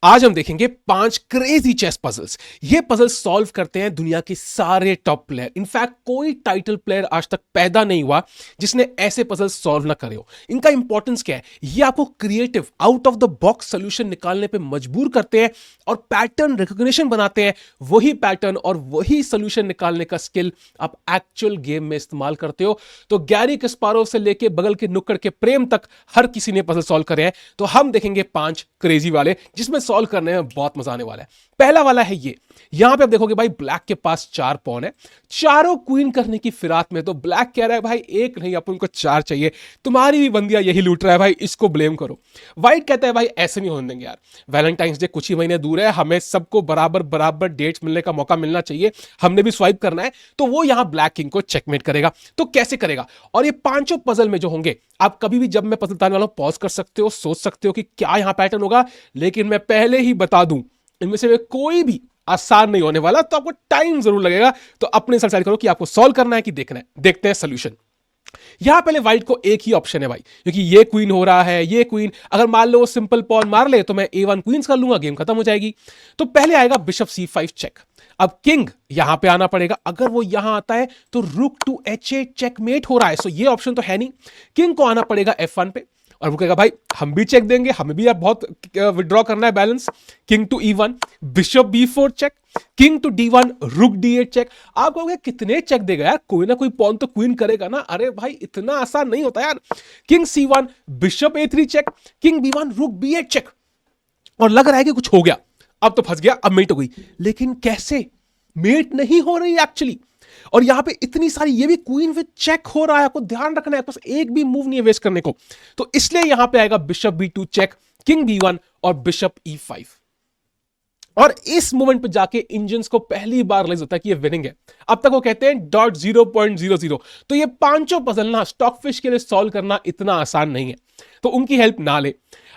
आज हम देखेंगे 5 क्रेजी चेस पजल्स। ये पजल सॉल्व करते हैं दुनिया के सारे टॉप प्लेयर। इनफैक्ट कोई टाइटल प्लेयर आज तक पैदा नहीं हुआ जिसने ऐसे पजल सॉल्व ना करे हो। इनका इंपॉर्टेंस क्या है? ये आपको creative out of the box solution निकालने पे मजबूर करते हैं और पैटर्न रिकॉग्निशन बनाते हैं। वही पैटर्न और वही सोल्यूशन निकालने का स्किल आप एक्चुअल गेम में इस्तेमाल करते हो। तो गैरी कस्पारोव से लेके बगल के नुक्कड़ के प्रेम तक हर किसी ने पजल सॉल्व करे हैं। तो हम देखेंगे 5 क्रेजी वाले जिसमें सॉल्व करने में बहुत मजा आने वाला है। पहला वाला है ये। यहां पे आप देखोगे भाई ब्लैक के पास 4 पॉन है, चारों क्वीन करने की फिराक में। तो ब्लैक कह रहा है भाई एक नहीं अपन को 4 चाहिए, तुम्हारी भी बंदिया यही लूट रहा है भाई, इसको ब्लेम करो। व्हाइट कहता है भाई ऐसे नहीं होने देंगे यार, वैलेंटाइंस डे कुछ ही महीने दूर है, हमें सबको बराबर बराबर डेट्स मिलने का मौका मिलना चाहिए, हमने भी स्वाइप करना है। तो वो यहां ब्लैक किंग को चेकमेट करेगा। तो कैसे करेगा? और ये पांचों पजल में जो होंगे, आप कभी भी जब मैं पजल बताने वाला हूं पॉज कर सकते हो, सोच सकते हो कि क्या यहां पैटर्न होगा। लेकिन मैं पहले ही बता दूं इनमें से कोई भी आसान नहीं होने वाला, तो आपको टाइम जरूर लगेगा। तो अपने हिसाब से करो कि आपको सॉल्व करना है कि देखना है। देखते हैं सोल्यूशन। यहां पहले व्हाइट को एक ही ऑप्शन है भाई, क्योंकि ये क्वीन हो रहा है, ये क्वीन अगर मान लो सिंपल पॉन मार ले तो मैं A1 क्वींस कर लूंगा, गेम खत्म हो जाएगी। तो पहले आएगा बिशप C5 चेक। अब किंग यहां पे आना पड़ेगा। अगर वो यहां आता है तो रुक टू H8 चेकमेट हो रहा है, सो ये ऑप्शन तो है नहीं। किंग को आना पड़ेगा F1 पे और वो कहेगा भाई हम भी चेक देंगे, हमें भी अब बहुत विड्रॉ करना है balance. King to E1, bishop B4 check, king to D1, rook D8 check. आप कहोगे कितने चेक देगा यार, कोई ना कोई पॉन तो क्वीन करेगा ना। अरे भाई इतना आसान नहीं होता यार। King C1, bishop A3 check, king B1, रुक B8 चेक। और लग रहा है कि कुछ हो गया, अब तो फंस गया, अब मेट हो गई। लेकिन कैसे? मेट नहीं हो रही एक्चुअली। और यहां पे इतनी सारी, ये भी क्वीन विद चेक हो रहा है, आपको ध्यान रखना है, बस एक भी मूव नहीं है वेस्ट करने को। तो इसलिए यहां पे आएगा bishop B2 check, king B1 और बिशप E5। और इस मोमेंट पे जाके इंजन्स को पहली बार रियलाइज होता है कि ये विनिंग है। अब तक वो कहते हैं .0.00। तो ये पांचों पजल ना स्टॉकफिश के लिए सॉल्व करना इतना आसान नहीं है, तो उनकी हेल्प ना ले।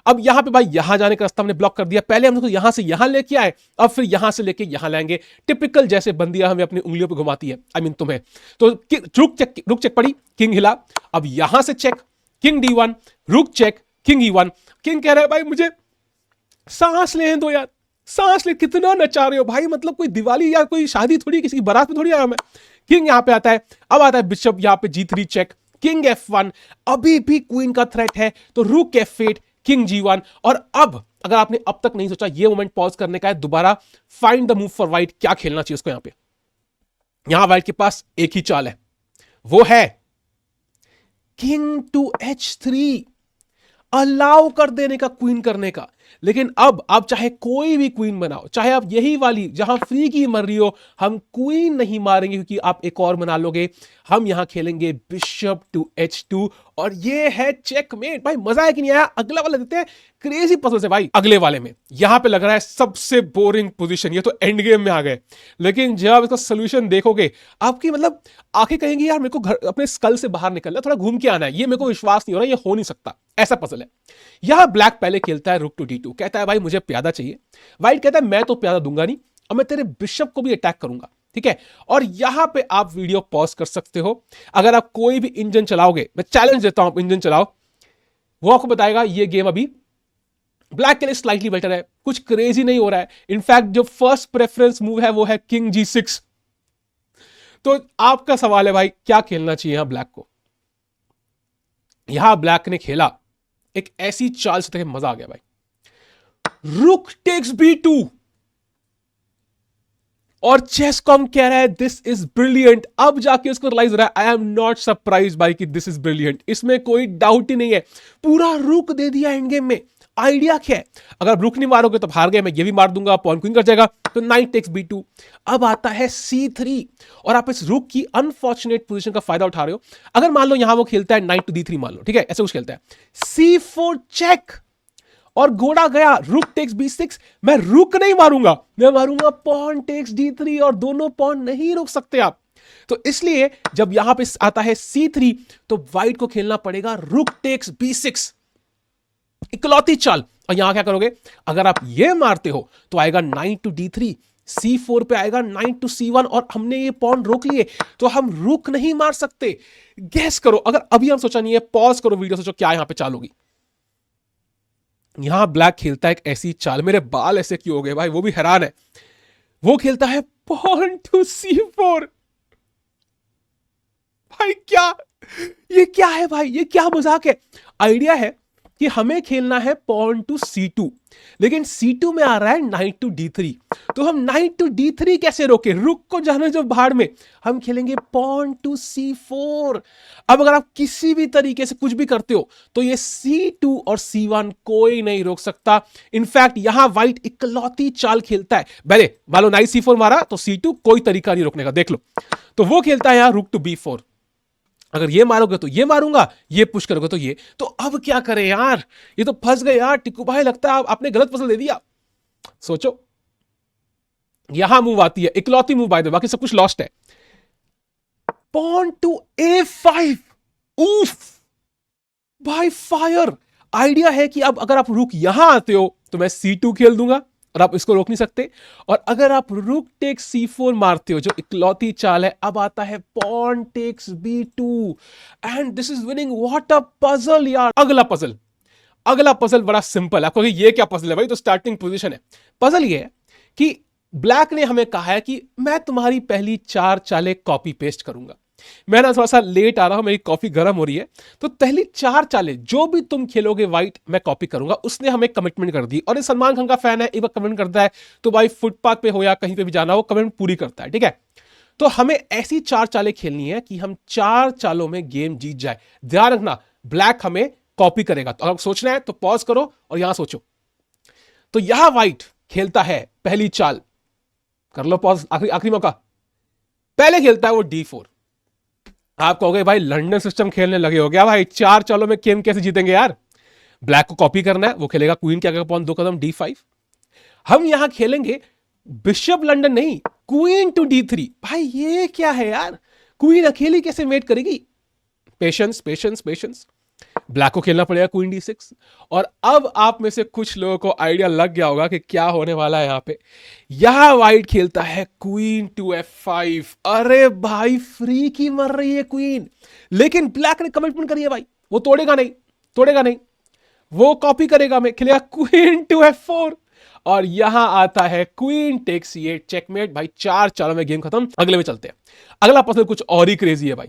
अब यहां पे भाई यहां जाने का रास्ता हमने ब्लॉक कर दिया। पहले हम उसको यहां से यहां लेके आए, अब फिर यहां से लेके यहां लाएंगे। टिपिकल जैसे बंदियां हमें अपनी उंगलियों पे घुमाती है, आई मीन तुम्हें। तो रुक चेक पड़ी, किंग हिला। अब यहां से चेक, किंग D1, रुक चेक, किंग E1। किंग कह रहा है भाई मुझे सांस लेने दो यार, सांस ले, कितना नचा रहे हो भाई, मतलब कोई दिवाली या कोई शादी थोड़ी, किसी की बारात में थोड़ी आया मैं। किंग यहां पे आता है। अब आता है बिशप यहां पे G3 चेक, किंग F1। अभी भी क्वीन का थ्रेट है, तो रुक F8, किंग G1। और अब अगर आपने अब तक नहीं सोचा, ये मोमेंट पॉज करने का है, दोबारा find the move for white, क्या खेलना चाहिए उसको। यहां पे यहां व्हाइट के पास एक ही चाल है, वो है किंग टू H3, अलाउ कर देने का क्वीन करने का। लेकिन अब आप चाहे कोई भी क्वीन बनाओ, चाहे आप यही वाली जहां फ्री की मर रही हो, हम क्वीन नहीं मारेंगे क्योंकि आप एक और बना लोगे। हम यहां खेलेंगे बिशप टू H2 और ये है चेकमेट। भाई मजा है कि नहीं आया? अगला वाला देते हैं, क्रेजी पजल से भाई। अगले वाले में यहां पे लग रहा है सबसे बोरिंग पोजीशन, ये तो एंड गेम में आ गए। लेकिन जब आप इसका सोल्यूशन देखोगे, आपकी मतलब आंखें कहेंगी यार मेरे को घर अपने स्कल से बाहर निकलना, थोड़ा घूम के आना है, ये मेरे को विश्वास नहीं हो रहा, ये हो नहीं सकता। ऐसा पजल है। यहां ब्लैक पहले खेलता है रुक टू D2, कहता है भाई मुझे प्यादा चाहिए। व्हाइट कहता है मैं तो प्यादा दूंगा नहीं, और मैं तेरे बिशप को भी अटैक करूंगा, ठीक है। और यहां पे आप वीडियो पॉज कर सकते हो। अगर आप कोई भी इंजन चलाओगे, मैं चैलेंज देता हूं, आप इंजन चलाओ, वो आपको बताएगा ये गेम अभी ब्लैक के लिए स्लाइटली बेटर है, कुछ क्रेजी नहीं हो रहा है। इनफैक्ट जो फर्स्ट प्रेफरेंस मूव है वो है किंग G6। तो आपका सवाल है भाई क्या खेलना चाहिए यहां ब्लैक को। यहां ब्लैक ने खेला एक ऐसी चाल से मजा आ गया भाई, रुक टेक्स B2। और चेसकॉम कह रहा है दिस इज ब्रिलियंट। अब जाके उसको रियलाइज हो रहा है आई एम नॉट सरप्राइज भाई कि दिस इज ब्रिलियंट, इसमें कोई डाउट ही नहीं है। पूरा रुक दे दिया एंड गेम में। आइडिया क्या है? अगर रुक नहीं मारोगे तो हार गए, मैं ये भी मार दूंगा, पॉन क्वीन कर जाएगा, तो नाइट टेक्स B2। अब आता है C3 और आप इस रुक की अनफॉर्चुनेट पोजीशन का फायदा उठा रहे हो। अगर मान लो यहां वो खेलता है नाइट टू D3 मान लो, ठीक है, ऐसे कुछ खेलता है, C4 चेक और घोड़ा गया, रुक टेक्स B6। मैं रुक नहीं मारूंगा, मैं मारूंगा पॉन टेक्स D3 और दोनों पॉन नहीं रोक सकते आप। तो इसलिए जब यहां पे आता है C3 तो व्हाइट को खेलना पड़ेगा रुक टेक्स B6, इकलौती चाल। और यहां क्या करोगे? अगर आप ये मारते हो तो आएगा नाइट टू D3, C4 पे आएगा नाइट टू C1 और हमने ये पॉन रोक लिए, तो हम रुक नहीं मार सकते। गैस करो, अगर अभी हम सोचा नहीं है, पॉज करो वीडियो, सोचो क्या यहां पे चाल होगी। यहां ब्लैक खेलता है एक ऐसी चाल, मेरे बाल ऐसे क्यों हो गए भाई, वो भी हैरान है। वो खेलता है पॉन टू C4। भाई क्या, ये क्या है भाई, ये क्या मजाक है। आइडिया है कि हमें खेलना है पॉन टू C2, लेकिन C2 में आ रहा है नाइट टू D3। तो हम नाइट टू D3 कैसे रोके, रुक को जाने जो भाड़ में, हम खेलेंगे पॉन टू C4। अब अगर आप किसी भी तरीके से कुछ भी करते हो तो ये C2 और C1 कोई नहीं रोक सकता। इनफैक्ट यहां व्हाइट इकलौती चाल खेलता है, पहले मान लो नाइट C4 मारा तो C2 कोई तरीका नहीं रोकने का, देख लो। तो वो खेलता है यहां रुक टू B4, अगर ये मारोगे तो ये मारूंगा, ये पुश करोगे तो ये। तो अब क्या करें यार, ये तो फंस गए यार टिक्कू भाई, लगता है आपने गलत पसंद दे दिया। सोचो, यहां मूव आती है, इकलौती मूव आए, बाकी सब कुछ लॉस्ट है। पॉन टू A5, उफ भाई फायर। आइडिया है कि अब अगर आप रुक यहां आते हो तो मैं C2 खेल दूंगा और आप इसको रोक नहीं सकते, और अगर आप रुक टेक C4 मारते हो जो इकलौती चाल है, अब आता है pawn takes B2 and this is winning. What a puzzle यार। अगला पजल बड़ा सिंपल है। आपको ये क्या पजल है भाई, तो स्टार्टिंग पोजीशन है। पजल ये है कि ब्लैक ने हमें कहा है कि मैं तुम्हारी पहली 4 चालें कॉपी पेस्ट करूंगा। मैं ना थोड़ा सा लेट आ रहा हूं, मेरी कॉफी गर्म हो रही है, तो पहली 4 चालें जो भी तुम खेलोगे व्हाइट मैं कॉपी करूंगा। उसने हमें कमिटमेंट कर दी, और ये सलमान खान का फैन है, एक बार कमेंट करता है तो भाई फुटपाथ पे हो या कहीं पे भी जाना हो कमेंट पूरी करता है, ठीक है। तो हमें ऐसी 4 चालें खेलनी है कि हम 4 चालों में गेम जीत जाए। ध्यान रखना ब्लैक हमें कॉपी करेगा, तो अगर सोचना है तो पॉज करो और यहां सोचो। तो यहां व्हाइट खेलता है पहली चाल, कर लो पॉज, आखिरी मौका। पहले खेलता है वो D4। आप कहोगे भाई लंदन सिस्टम खेलने लगे हो गया भाई, 4 चालों में गेम कैसे जीतेंगे यार। ब्लैक को कॉपी करना है, वो खेलेगा क्वीन के आगे पॉन 2 कदम D5। हम यहां खेलेंगे बिशप लंदन नहीं, क्वीन टू D3। भाई ये क्या है यार, क्वीन अकेली कैसे मेट करेगी। Patience patience patience. ब्लैक को खेलना पड़ेगा क्वीन D6। और अब आप में से कुछ लोगों को आइडिया लग गया होगा कि क्या होने वाला है यहां पे। यहां व्हाइट खेलता है क्वीन टू F5। अरे भाई फ्री की मर रही है क्वीन, लेकिन ब्लैक ने कमिटमेंट करी है भाई, वो तोड़ेगा नहीं, तोड़ेगा नहीं, वो कॉपी करेगा, मैं खेलेगा क्वीन टू F4। और यहां आता है क्वीन टेक्स C8 चेकमेट। भाई 4 चालों में गेम खत्म। अगले में चलते हैं। अगला पजल कुछ और ही क्रेजी है भाई।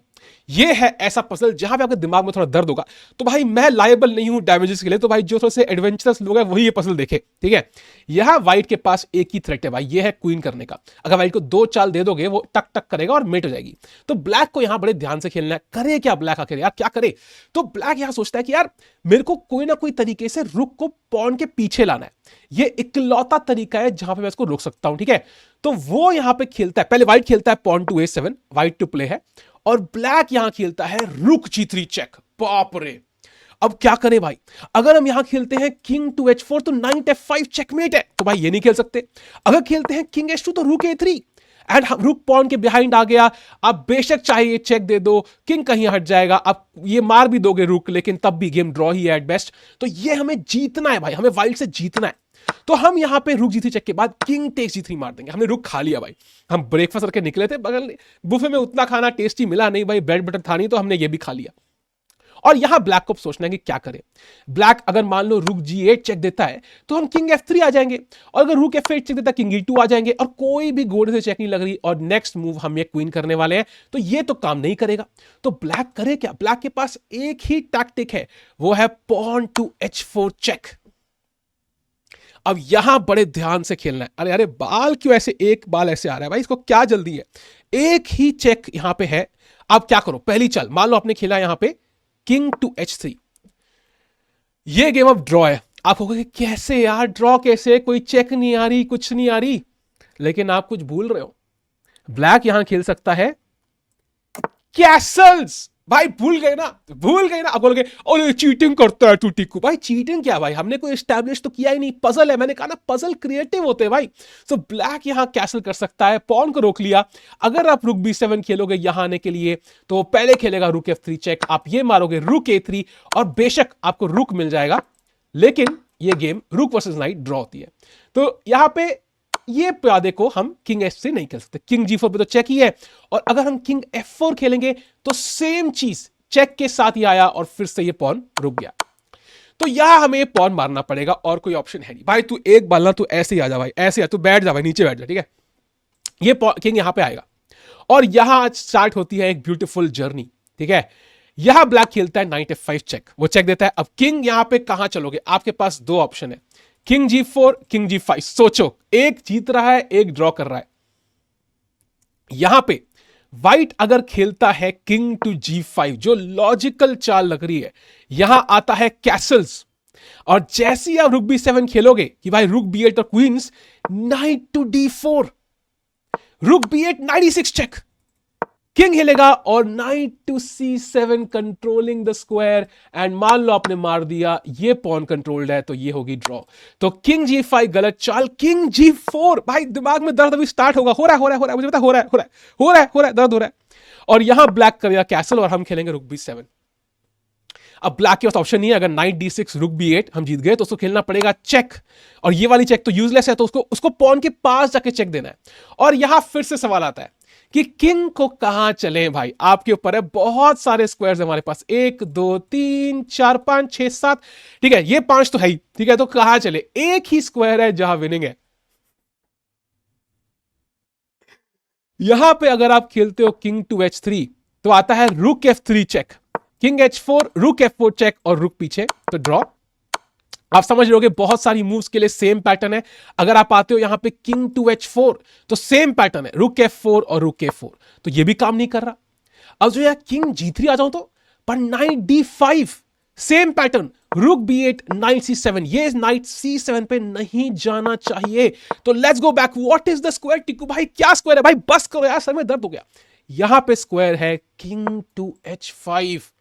ये है ऐसा पजल जहां पे आपके दिमाग में थोड़ा दर्द होगा। तो भाई मैं लायबल नहीं हूं डैमेजेस के लिए, तो भाई जो थोड़े से एडवेंचरस लोग हैं वही ये पजल देखे, ठीक है। यहां व्हाइट के पास एक ही थ्रेट है भाई, ये है क्वीन करने का। अगर व्हाइट को 2 चाल दे दोगे वो टक टक करेगा और मेट हो जाएगी। तो ब्लैक को यहां बड़े ध्यान से खेलना है। करे क्या ब्लैक आखिर यार, क्या करे। तो ब्लैक यहां सोचता है कि यार मेरे को कोई ना कोई तरीके से रुक को पॉन के पीछे लाना है, ये इकलौता तरीका है जहां पे मैं इसको रोक सकता हूं, ठीक है। तो वो यहां पे खेलता है, पहले व्हाइट खेलता है pawn to A7, white to play है, और ब्लैक यहां खेलता है रुक G3 चेक। बाप रे, अब क्या करें भाई। अगर हम यहां खेलते हैं किंग टू H4 तो नाइट F5 चेकमेट है, तो भाई ये नहीं खेल सकते। अगर खेलते हैं किंग H2 तो रुक A3 एंड रुक पॉन के बिहाइंड आ गया। आप बेशक चाहिए चेक दे दो, किंग कहीं हट जाएगा, आप ये मार भी दोगे रुक, लेकिन तब भी गेम ड्रॉ ही है एट बेस्ट। तो ये हमें जीतना है भाई, हमें व्हाइट से जीतना है। तो हम यहां पे रुक G3 चेक के बाद किंग टेक्स G3 मार देंगे। हमने रुक खा लिया भाई, हम ब्रेकफास्ट करके निकले थे, बगल बुफे में उतना खाना टेस्टी मिला नहीं भाई, ब्रेड बटर था नहीं, तो हमने ये भी खा लिया। और यहां ब्लैक को सोचना है कि क्या करें। ब्लैक अगर मान लो रुक G8 चेक देता है तो हम किंग F3 आ जाएंगे, और अगर रुक F8 चेक देता है किंग E2 आ जाएंगे, और कोई भी घोड़े से चेक नहीं लग रही, और नेक्स्ट मूव हम ये क्वीन करने वाले हैं, तो ये तो काम नहीं करेगा। तो ब्लैक करे क्या, ब्लैक के पास एक ही टैक्टिक है, वो है पॉन टू H4 चेक। अब यहां बड़े ध्यान से खेलना है। अरे अरे बाल क्यों ऐसे, एक बाल ऐसे आ रहा है भाई, इसको क्या जल्दी है। एक ही चेक यहां पे है। अब क्या करो, पहली चाल मान लो आपने खेला यहां पे किंग टू H3, ये गेम अब ड्रॉ है। आप कहोगे कैसे यार ड्रॉ कैसे, कोई चेक नहीं आ रही, कुछ नहीं आ रही, लेकिन आप कुछ भूल रहे हो। ब्लैक यहां खेल सकता है कैसल्स। भाई भूल गए ना, भूल गए ना। अब बोलोगे अरे चीटिंग करता है तू टिक्कू। भाई चीटिंग क्या भाई, हमने कोई एस्टैब्लिश तो किया ही नहीं, पजल है। मैंने कहा ना पजल क्रिएटिव होते हैं भाई। तो ब्लैक यहां कैसल कर सकता है, पॉन को रोक लिया। अगर आप रुक B7 खेलोगे यहां आने के लिए, तो पहले खेलेगा रुक F3 चेक, आप ये मारोगे रुक A3, और बेशक आपको रुक मिल जाएगा, लेकिन ये गेम रुक वर्सेस नाइट ड्रॉ होती है। तो यहां पे ये प्यादे को हम किंग F3 नहीं खेल सकते, किंग G4 पे तो चेक ही है। और अगर हम किंग F4 खेलेंगे तो सेम चीज चेक के साथ ही आया, और फिर से ये पॉन रुक गया। तो यहां हमें पॉन मारना पड़ेगा और कोई ऑप्शन है नहीं भाई। तू एक बाल ना, तू ऐसे ही आ जा भाई, ऐसे आ, तू बैठ जा भाई, नीचे बैठ जा, ठीक है। ये किंग यहां पे आएगा और यहां स्टार्ट होती है एक ब्यूटीफुल जर्नी, ठीक है। यहां ब्लैक खेलता है नाइट F5 चेक, वो चेक देता है। अब किंग यहां पे कहां चलोगे, आपके पास दो ऑप्शन है, किंग G4, किंग G5। सोचो, एक जीत रहा है, एक ड्रॉ कर रहा है। यहां पे व्हाइट अगर खेलता है किंग टू G5, जो लॉजिकल चाल लग रही है, यहां आता है कैसल्स, और जैसे ही आप रुक B7 खेलोगे कि भाई रुक B8 और क्वींस, नाइट टू D4, रुक B8, night E6 check, king हिलेगा और knight to C7 controlling the square, and मान लो आपने मार दिया, ये पॉन कंट्रोल्ड है, तो ये होगी ड्रॉ। तो किंग G5 गलत चाल, किंग G4, भाई दिमाग में दर्द अभी स्टार्ट होगा, हो रहा है, मुझे पता हो रहा है, दर्द हो रहा है। और यहां ब्लैक करेगा कैसल और हम खेलेंगे रुक B7। अब ब्लैक के पास ऑप्शन नहीं है, अगर नाइट D6 रुक B8 हम जीत गए तो उसको खेलना पड़ेगा चेक, और ये वाली चेक तो यूजलेस है, तो उसको पॉन के पास जाके चेक देना है। और यहां फिर से सवाल आता है कि किंग को कहां चले भाई, आपके ऊपर है। बहुत सारे स्क्वायर्स है हमारे पास, 1 2 3 4 5 6 7, ठीक है, ये 5 तो है ही, ठीक है। तो कहां चले, एक ही स्क्वायर है जहां विनिंग है। यहां पे अगर आप खेलते हो किंग टू H3 तो आता है रुक F3 चेक, किंग H4, रुक F4 चेक और रुक पीछे, तो ड्रॉ। आप समझ रहे होगे बहुत सारी मूव्स के लिए सेम पैटर्न है। अगर आप आते हो यहां पे किंग टू H4 तो सेम पैटर्न है, रुक F4 और रुक K4, तो ये भी काम नहीं कर रहा। अब जो यार किंग G3 आ जाऊं तो, पर नाइट D5 सेम पैटर्न, रुक B8, नाइट C7, ये नाइट C7 पे नहीं जाना चाहिए। तो let's go back, what is the square Tiku भाई, क्या स्क्वायर है भाई, बस करो यार, सर में दर्द हो गया। यहां पे स्क्वायर है किंग टू H5।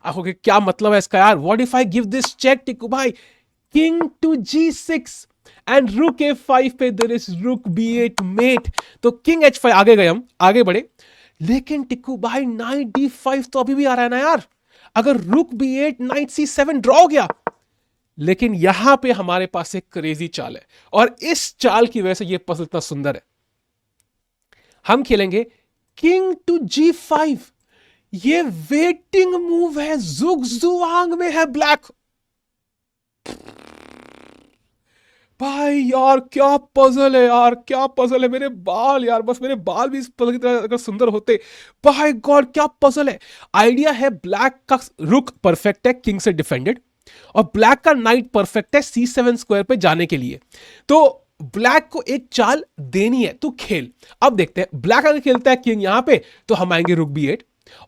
आपको क्या मतलब है इसका यार, what if I give this check Tiku भाई, किंग टू G6 एंड रुक A5 पे देयर इज रुक B8 मेट, तो किंग H5 आगे गए, हम आगे बढ़े। लेकिन टिकू भाई नाइट D5 तो अभी भी आ रहा है ना यार, अगर रुक B8 नाइट C7 ड्रॉ हो गया। लेकिन यहां पे हमारे पास एक क्रेजी चाल है, और इस चाल की वजह से यह पजल इतना सुंदर है। हम खेलेंगे किंग टू G5, ये वेटिंग मूव है, जुगजुआंग में है ब्लैक। भाई यार क्या पजल है यार, क्या पजल है, मेरे बाल यार, बस मेरे बाल भी इस पजल की तरह अगर सुंदर होते, भाई गॉड क्या पजल है। आइडिया है ब्लैक का रुक परफेक्ट है किंग से डिफेंडेड, और ब्लैक का नाइट परफेक्ट है C7 स्क्वायर पे जाने के लिए। तो ब्लैक को एक चाल देनी है, तू खेल। अब देखते हैं, ब्लैक अगर खेलता है किंग यहां पे तो हम आएंगे रुक B8,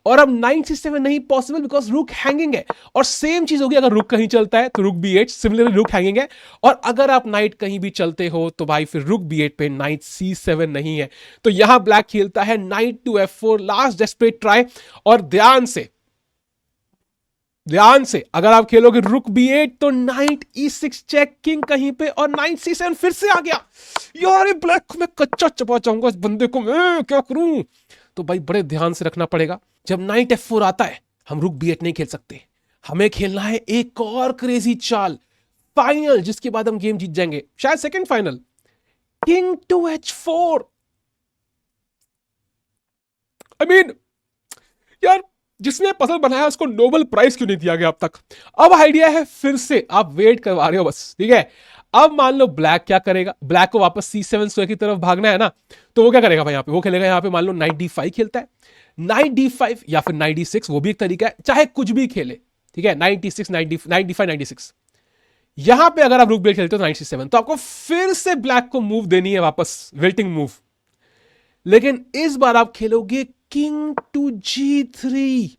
और अब नाइट C7 नहीं पॉसिबल बिकॉज रुक हैंगिंग है। और सेम चीज होगी अगर रुक कहीं चलता है तो रुक B8, सिमिलरली रुक हैंगिंग है। और अगर आप नाइट कहीं भी चलते हो तो भाई फिर रुक B8 पे नाइट C7 नहीं है। तो यहां ब्लैक खेलता है knight to F4, last desperate try. और ध्यान से अगर आप खेलोगे रुक B8 तो नाइट E6 चेक, किंग कहीं पे, और नाइट C7 फिर से आ गया। यार ब्लैक को मैं कच्चा चबा जाऊंगा, इस बंदे को मैं क्या करूं। तो भाई बड़े ध्यान से रखना पड़ेगा, जब नाइट F4 आता है हम रुक B8 नहीं खेल सकते, हमें खेलना है एक और क्रेजी चाल, फाइनल, जिसके बाद हम गेम जीत जाएंगे, शायद second final, king to H4। I mean यार, जिसने पजल बनाया उसको नोबेल प्राइज क्यों नहीं दिया गया अब तक। अब आइडिया है, फिर से आप वेट करवा रहे हो बस, ठीक है। अब मान लो ब्लैक क्या करेगा, ब्लैक को वापस C7 स्क्वायर की तरफ भागना है ना, तो वो क्या करेगा भाई, यहां पे वो खेलेगा, यहां पे मान लो नाइट D5 खेलता है, नाइट D5 या फिर नाइट D6, वो भी एक तरीका है, चाहे कुछ भी खेले, ठीक है। Night D6, night D5, night D6। यहां पे अगर आप रुक B8 खेलते हो नाइट C7, तो आपको फिर से ब्लैक को मूव देनी है वापस, वेटिंग मूव। लेकिन इस बार आप खेलोगे किंग टू G3।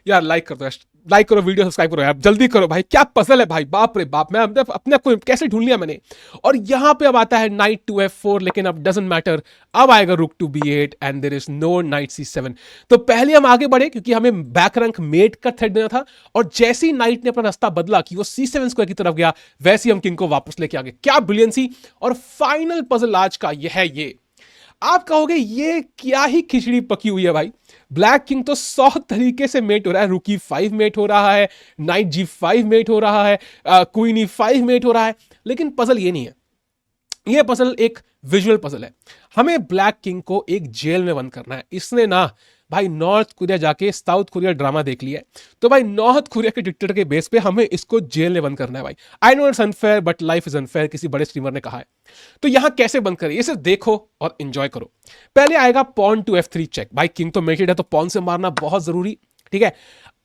यार लाइक कर दो, लाइक करो, वीडियो सब्सक्राइब करो यार, जल्दी करो भाई, क्या पजल है भाई, बाप रे बाप, मैं अपने आप को कैसे ढूंढ लिया मैंने। और यहां पे अब आता है नाइट टू F4, लेकिन अब डजंट मैटर, अब आएगा rook to B8 and there is no knight C7। तो पहले हम आगे बढ़े क्योंकि हमें बैक रैंक मेट का थ्रेड देना था, और जैसे ही नाइट ने अपना रास्ता बदला कि वो C7 स्क्वायर की तरफ गया, वैसे ही हम किंग को वापस लेके आ गए। क्या ब्रिलियंसी। और फाइनल पजल आज का यह है, ये आप कहोगे ये क्या ही खिचड़ी पकी हुई है भाई, ब्लैक किंग तो 100 तरीके से मेट हो रहा है, रुकी 5 मेट हो रहा है, नाइट G5 मेट हो रहा है, क्वीन E5 मेट हो रहा है, लेकिन पजल ये नहीं है। ये पजल एक विजुअल पजल है। हमें ब्लैक किंग को एक जेल में बंद करना है। इसने ना भाई नॉर्थ कोरिया जाके साउथ कोरिया ड्रामा देख लिया है, तो भाई नॉर्थ कोरिया के डिक्टेटर के बेस पे हमें इसको जेल में बंद करना है भाई। I know it's unfair but life is unfair, किसी बड़े स्ट्रीमर ने कहा है। तो यहां कैसे बंद करें, इसे देखो और एंजॉय करो। पहले आएगा पॉन टू F3 चेक। भाई किंग तो मेटेड है तो पॉन से मारना बहुत जरूरी, ठीक है।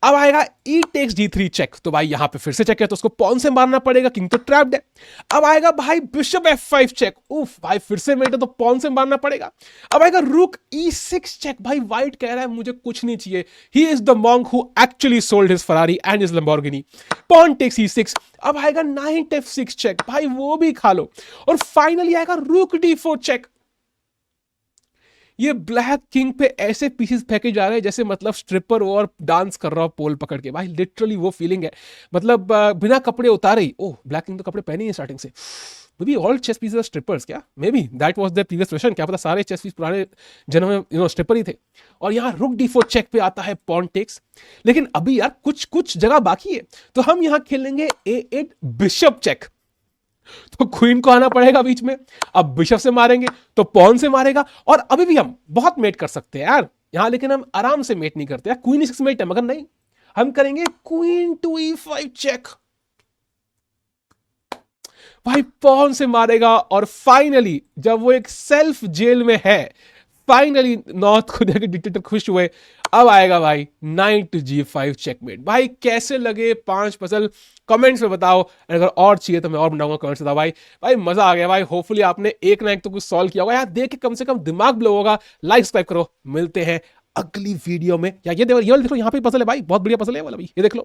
अब आएगा ई टेक्स D3 चेक, तो भाई यहां पे फिर से चेक है तो उसको पॉन से मारना पड़ेगा, किंग तो ट्रैप्ड है। अब आएगा भाई बिशप F5 चेक, उफ भाई फिर से मेट है तो पॉन से मारना पड़ेगा। अब आएगा रुक E6 चेक, भाई वाइट कह रहा है मुझे कुछ नहीं चाहिए, he is the monk who actually sold his Ferrari and his Lamborghini, pawn takes E6। अब आएगा नाइट F6 चेक, भाई वो भी खा लो। और फाइनली आएगा रुक D4 चेक। ये ब्लैक किंग पे ऐसे पीसेस फेंके जा रहे हैं जैसे मतलब स्ट्रिपर और डांस कर रहा हो पोल पकड़ के, भाई लिटरली वो फीलिंग है। मतलब बिना कपड़े उतारे ही, ओह ब्लैक किंग तो कपड़े पहने ही स्टार्टिंग से। Maybe all chess pieces are strippers, क्या maybe that was the previous question, क्या पता सारे चेस पीस पुराने जन्म में स्ट्रिपर ही थे। और यहाँ रुक D4 चेक पे आता है पॉन टेक्स। लेकिन अभी यार कुछ कुछ जगह बाकी है, तो हम यहाँ खेलेंगे A8 बिशप चेक। तो क्वीन को आना पड़ेगा बीच में, अब बिशप से मारेंगे तो पॉन से मारेगा। और अभी भी हम बहुत मेट कर सकते हैं यार यहां, लेकिन हम आराम से मेट नहीं करते यार, क्वीन E6 मेट है, मगर नहीं, हम करेंगे क्वीन टू E5 चेक। भाई पॉन से मारेगा और फाइनली जब वो एक सेल्फ जेल में है, फाइनली नॉर्थ कोरिया के डिक्टेटर खुश हुए। अब आएगा भाई नाइट G5 चेकमेट। भाई कैसे लगे 5 पजल कमेंट्स में बताओ, अगर और चाहिए तो मैं और बनाऊंगा कमेंट्स में बताओ भाई। भाई मजा आ गया भाई, होपफुली आपने एक ना एक तो कुछ सॉल्व किया होगा यार, देख के कम से कम दिमाग ब्लो होगा। लाइक सब्सक्राइब करो, मिलते हैं अगली वीडियो में। या ये देखो, ये देखो यहाँ पे पजल है भाई, बहुत बढ़िया पजल है वाला भाई, ये देख लो।